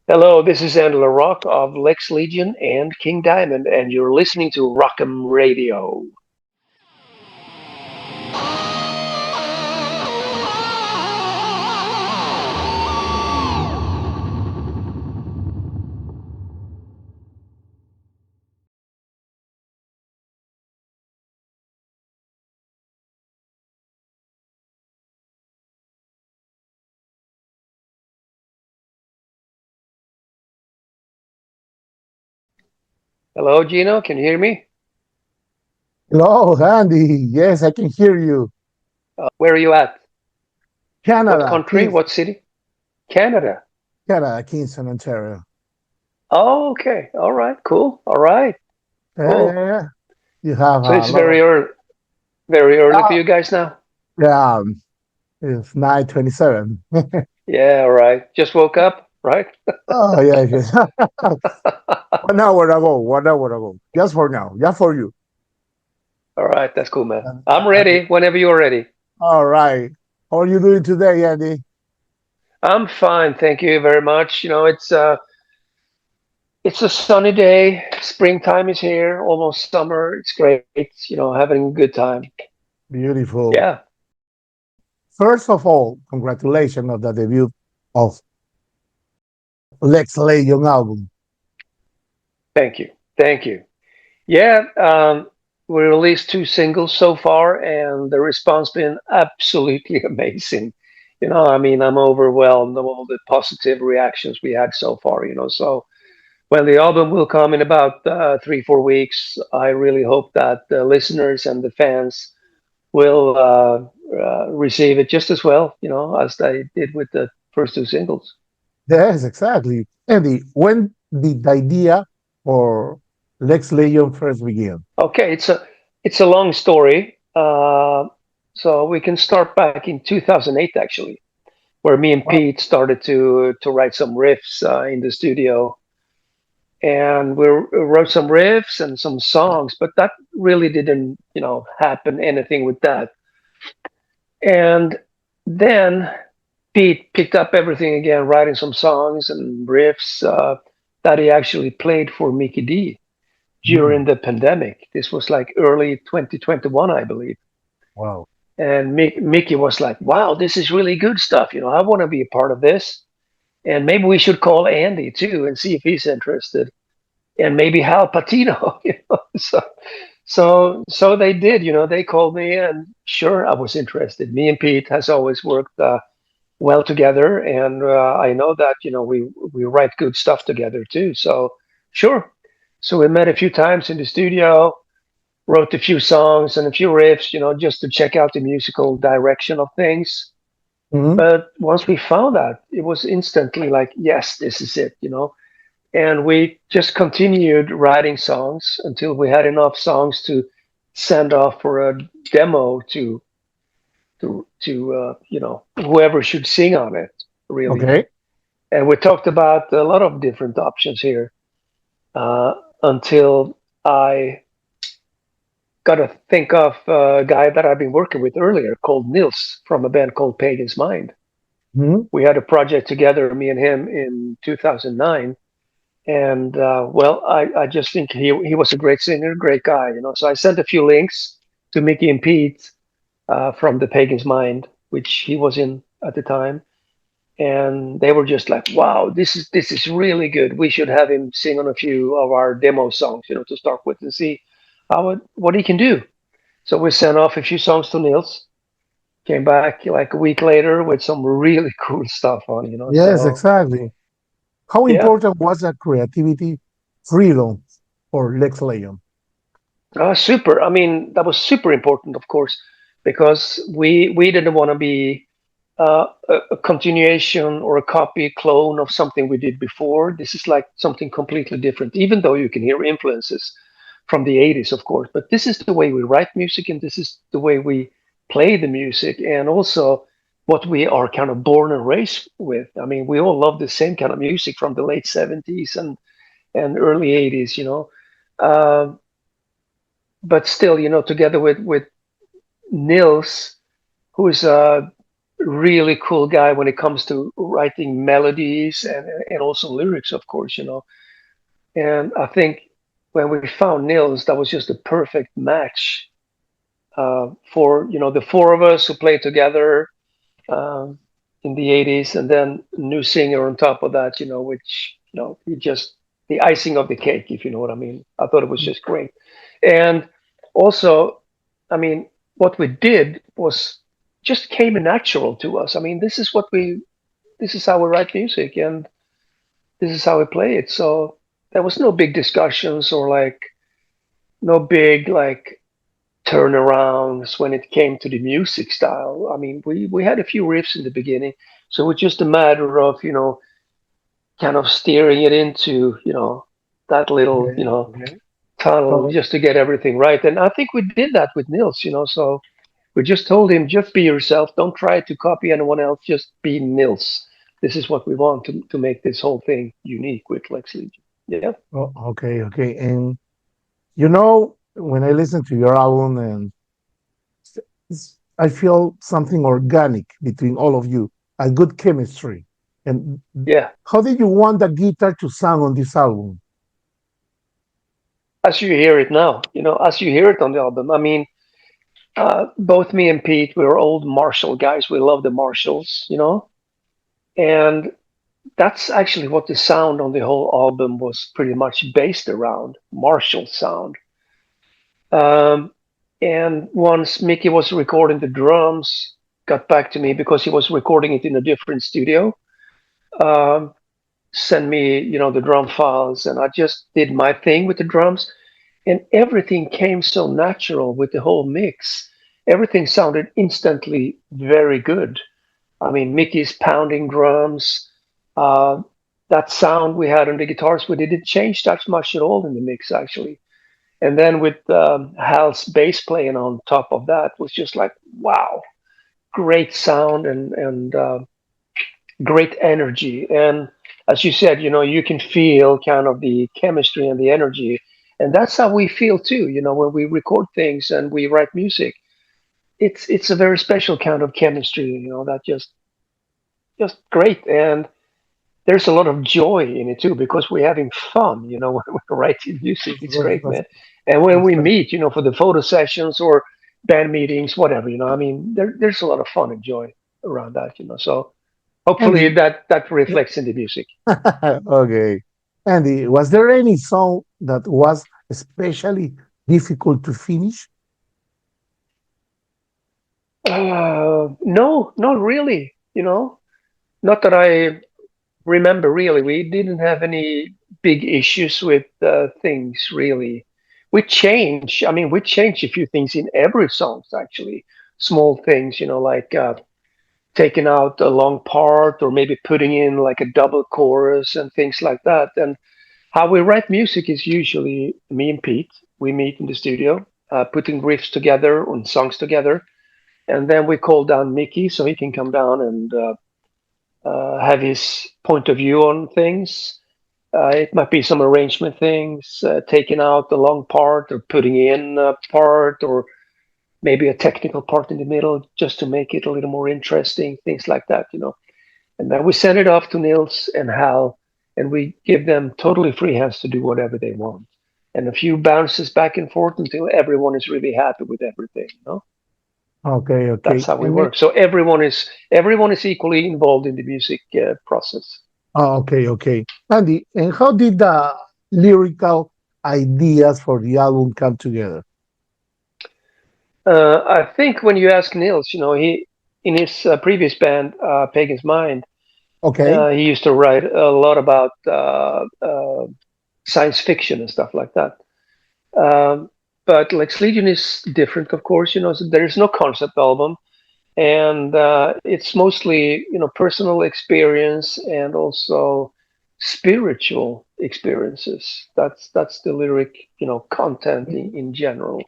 Hello, this is Andy LaRocque of Lex Legion and King Diamond, and you're listening to Rockum Radio. Hello, Gino, can you hear me? Hello, Andy. Yes, I can hear you. Where are you at? What Canada, country? What city? Canada. Kingston, Ontario. Oh, okay. All right, cool. All right, Yeah, yeah, cool. yeah. You have So a it's lot of. very early for Ah, you guys now? yeah, it's 9:27. Yeah, all right. Just woke up, right? Oh, yeah, yes. 1 hour ago, 1 hour ago. Just for now, just for you. All right, that's cool, man. And, I'm and- ready whenever you're ready. all right. How are you doing today, Andy? I'm fine, thank you very much. It's a sunny day. Springtime is here, almost summer. It's great, having a good time. Beautiful. Yeah, First of all, congratulations on the debut of Lex Legion album. thank you. Thank you. Yeah, we released two singles so far, and the response been absolutely amazing. I'm overwhelmed of all the positive reactions we had so far, So when the album will come in about 3, 4 weeks, I really hope that the listeners and the fans will receive it just as well, as they did with the first two singles. Yes, exactly. Andy, when did the idea for Lex Legion first begin? Okay, it's a long story. So we can start back in 2008 actually, where me and Wow. Pete started to write some riffs in the studio, and we wrote some riffs and some songs, but that really didn't happen anything with that. And then Pete picked up everything again, writing some songs and riffs that he actually played for Mickey D Hmm. during the pandemic. This was like early 2021, I believe. Wow. And Mickey was like, "Wow, this is really good stuff. I want to be a part of this, and maybe we should call Andy too and see if he's interested, and maybe Hal Patino." So they did. They called me, and sure, I was interested. Me and Pete has always worked well together, and I know that we write good stuff together too. So sure. So we met a few times in the studio, wrote a few songs and a few riffs, just to check out the musical direction of things. Hmm. But once we found that, it was instantly like, yes, this is it. And we just continued writing songs until we had enough songs to send off for a demo to whoever should sing on it, really. Okay. And we talked about a lot of different options here until I got to think of a guy that I've been working with earlier called Nils from a band called Pagan's Mind. Hmm. We had a project together, me and him, in 2009. And well, I just think he was a great singer, great guy. So I sent a few links to Mickey and Pete from the Pagan's Mind, which he was in at the time. And they were just like, "Wow, this is really good. We should have him sing on a few of our demo songs, to start with and see what he can do." So we sent off a few songs to Nils. Came back like a week later with some really cool stuff on. Yes, So exactly. How yeah, important was that creativity freedom for Lex Legion? super. I mean, that was super important, of course, because we didn't want to be a continuation or a copy clone of something we did before. This is like something completely different, even though you can hear influences from the 80s, of course. But this is the way we write music, and this is the way we play the music, and also what we are kind of born and raised with. I mean, we all love the same kind of music from the late 70s and early 80s. Um, but still, together with Nils, who is really cool guy when it comes to writing melodies and also lyrics, of course, you know. And I think when we found Nils, that was just a perfect match for the four of us who played together um, in the '80s, and then new singer on top of that, which he just the icing of the cake, if you know what I mean. I thought it was just great, and also, I mean, what we did was just came natural to us. I mean, this is how we write music, and this is how we play it. So there was no big discussions or like no big like turnarounds when it came to the music style. I mean, we had a few riffs in the beginning, so it's just a matter of kind of steering it into that little Okay, okay. tunnel So, just to get everything right. And I think we did that with Nils. So we just told him, just be yourself. Don't try to copy anyone else. Just be Nils. This is what we want to make this whole thing unique with Lex Legion. Yeah. okay, okay. And when I listen to your album, and I feel something organic between all of you, a good chemistry. And Yeah. how did you want the guitar to sound on this album? As you hear it now, as you hear it on the album, I mean, both me and Pete, we were old Marshall guys. We love the Marshalls, and that's actually what the sound on the whole album was pretty much based around Marshall sound. Um, and once Mickey was recording the drums, got back to me because he was recording it in a different studio. Um, Send me, the drum files, and I just did my thing with the drums, and everything came so natural with the whole mix. Everything sounded instantly very good. I mean, Mickey's pounding drums, uh, that sound we had on the guitars, we didn't change that much at all in the mix actually. And then with Hal's bass playing on top of that was just like wow, great sound and great energy. And as you said, you can feel kind of the chemistry and the energy, and that's how we feel too. When we record things and we write music, it's a very special kind of chemistry. That just great. And there's a lot of joy in it too because we're having fun, when we're writing music. It's great, That's, man. And when that's we great. meet, for the photo sessions or band meetings, whatever, I mean, there's a lot of fun and joy around that, So hopefully Andy, that reflects in the music. okay. Andy, was there any song that was especially difficult to finish? No, not really, not that I remember really. We didn't have any big issues with things really. I mean, we changed a few things in every song actually. Small things, like taking out a long part or maybe putting in like a double chorus and things like that. And how we write music is usually me and Pete. We meet in the studio, putting riffs together and songs together, and then we call down Mickey so he can come down and have his point of view on things. It might be some arrangement things, taking out the long part or putting in a part or maybe a technical part in the middle just to make it a little more interesting, things like that. And then we send it off to Nils and Hal, and we give them totally free hands to do whatever they want. And a few bounces back and forth until everyone is really happy with everything. Okay, That's okay. how we work. So everyone is equally involved in the music process. Okay, okay. Andy, and how did the lyrical ideas for the album come together? I think when you ask Nils, he in his previous band, Pagan's Mind, Okay, he used to write a lot about science fiction and stuff like that. Um, but Lex Legion is different, of course. So there's no concept album, and it's mostly personal experience and also spiritual experiences. That's the lyric content in general,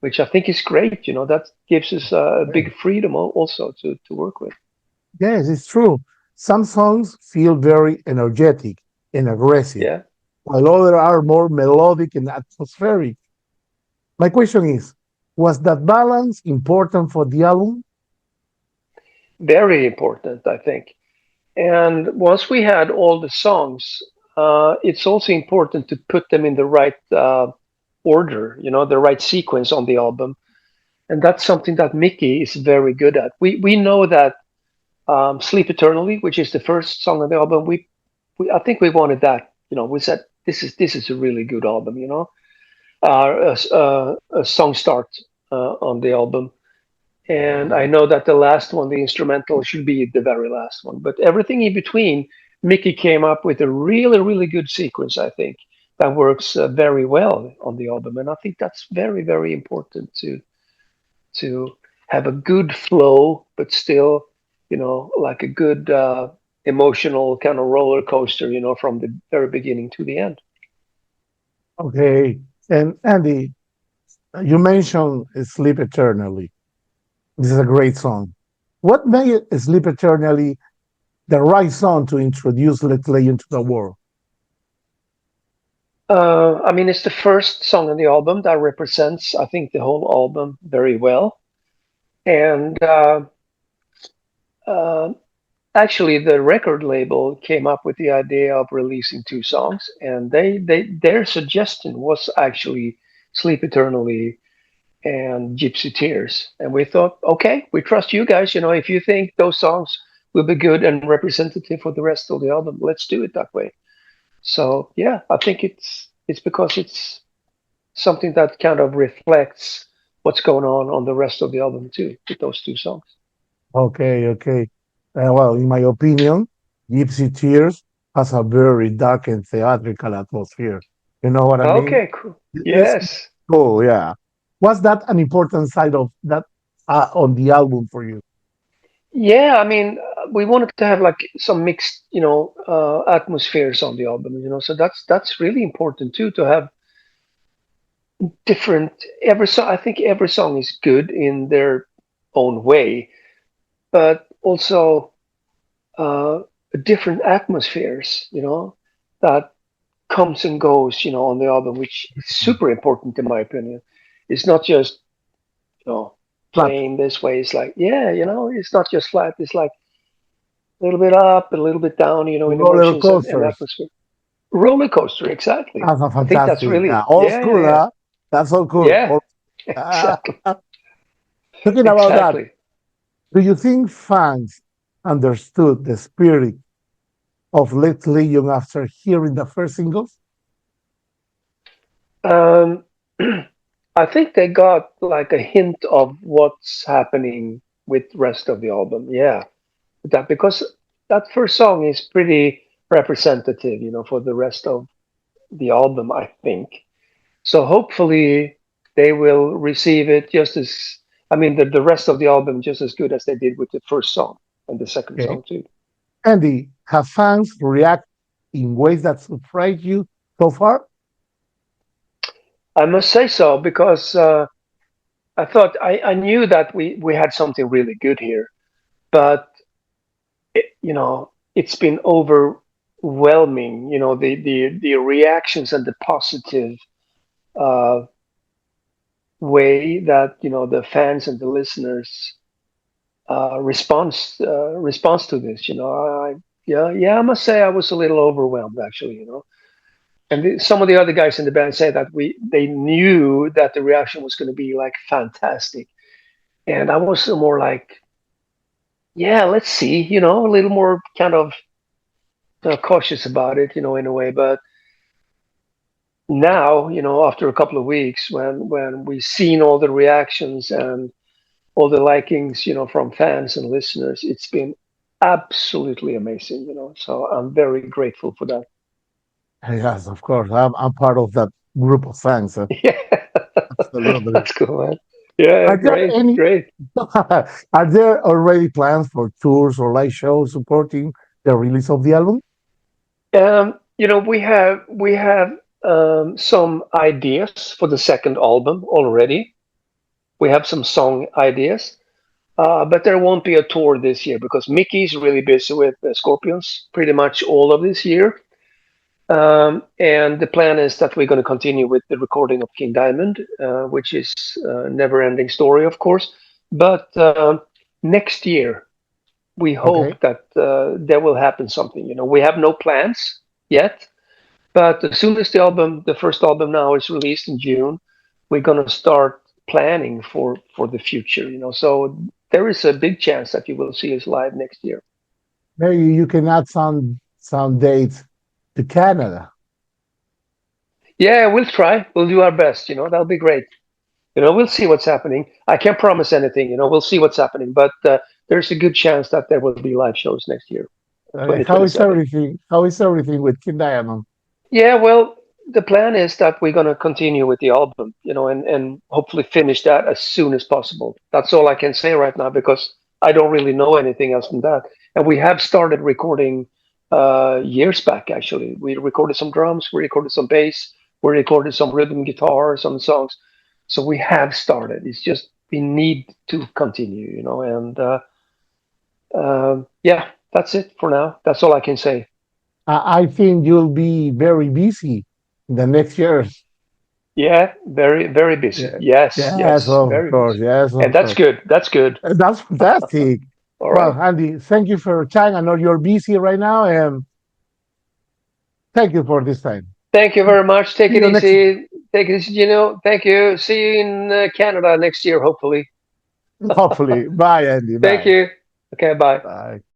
which I think is great. That gives us a okay. big freedom also to work with. Yes, it's true. Some songs feel very energetic and aggressive, Yeah. while others are more melodic and atmospheric. My question is, was that balance important for the album? Very important, I think. And once we had all the songs, it's also important to put them in the right order, the right sequence on the album. And that's something that Mickey is very good at. We know that "Sleep Eternally," which is the first song on the album, we I think we wanted that. We said this is a really good album. A song start on the album. And I know that the last one, the instrumental, should be the very last one. But everything in between, Mickey came up with a really, really good sequence, I think, that works very well on the album. And I think that's very, very important to have a good flow, but still, like a good emotional kind of roller coaster, from the very beginning to the end. Okay. And Andy, you mentioned Sleep Eternally. This is a great song. What made Sleep Eternally the right song to introduce Lex Legion to the world? I mean, it's the first song on the album that represents, I think, the whole album very well. And uh, actually, the record label came up with the idea of releasing two songs, and their suggestion was actually "Sleep Eternally" and "Gypsy Tears." And we thought, okay, we trust you guys. If you think those songs will be good and representative for the rest of the album, let's do it that way. So yeah, I think it's because it's something that kind of reflects what's going on the rest of the album too, with those two songs. Okay, okay. Well, in my opinion, Gypsy Tears has a very dark and theatrical atmosphere. You know what I mean? Okay, cool. It's Yes. cool, yeah. Was that an important side of that on the album for you? Yeah, I mean, we wanted to have like some mixed, atmospheres on the album, so that's really important too, to have different every song. I think every song is good in their own way, but also uh, different atmospheres, that comes and goes, on the album, which is super important in my opinion. It's not just, Flat playing this way. It's like, yeah, it's not just flat. It's like a little bit up, a little bit down, in roller emotions and coasters. atmosphere. Roller coaster, exactly. That's a I think that's fantastic. Yeah, really, old yeah, yeah, school, yeah, huh? That's so cool. yeah, Uh, exactly, talking about that, exactly. do you think fans understood the spirit of Lex Legion after hearing the first singles? Um, I think they got like a hint of what's happening with rest of the album. Yeah, that because that first song is pretty representative, for the rest of the album, I think. So hopefully they will receive it just as, I mean, the rest of the album just as good as they did with the first song and the second Okay. song too. Andy, have fans react in ways that surprise you so far? I must say so because I thought I knew that we had something really good here, but it's been overwhelming. The reactions and the positive uh, way that the fans and the listeners response to this. Yeah, I must say I was a little overwhelmed actually. And some of the other guys in the band say that they knew that the reaction was going to be like fantastic, and I was more like, yeah, let's see, a little more kind of cautious about it, in a way. But now, after a couple of weeks, when we've seen all the reactions and all the likings, from fans and listeners, it's been absolutely amazing, So I'm very grateful for that. Yes, of course. I'm part of that group of fans. Yeah, Absolutely. that's cool, man. Yeah, Are there great, any? great. Are there already plans for tours or live shows supporting the release of the album? We have some ideas for the second album already. We have some song ideas, but there won't be a tour this year because Mickey's really busy with the Scorpions pretty much all of this year. And the plan is that we're going to continue with the recording of King Diamond, which is a never-ending story, of course. But next year, we hope Okay. that there will happen something. We have no plans yet, but as soon as the first album now is released in June, we're gonna start planning for the future. So there is a big chance that you will see us live next year. Maybe you can add some dates to Canada. Yeah, we'll try. We'll do our best. That'll be great. We'll see what's happening. I can't promise anything. We'll see what's happening, but there's a good chance that there will be live shows next year, How is 2027. everything? How is everything with King Diamond? Yeah, well, the plan is that we're going to continue with the album, and hopefully finish that as soon as possible. That's all I can say right now because I don't really know anything else than that. And we have started recording years back, actually. We recorded some drums, we recorded some bass, we recorded some rhythm guitar, some songs. So we have started. It's just we need to continue, and yeah, that's it for now. That's all I can say. I think you'll be very busy in the next years. Yeah, very, very busy. Yeah. Yes, Yes, yes, of very course. busy. Yes, And of that's course. good. That's good. That's fantastic. All Well, right. Andy, thank you for your time. I know you're busy right now, and thank you for this time. Thank you very much. Take See it you next. easy. Take it easy, Gino. Thank you. See you in Canada next year, hopefully. Hopefully. Bye, Andy. Thank Bye. you. Okay, bye. Bye.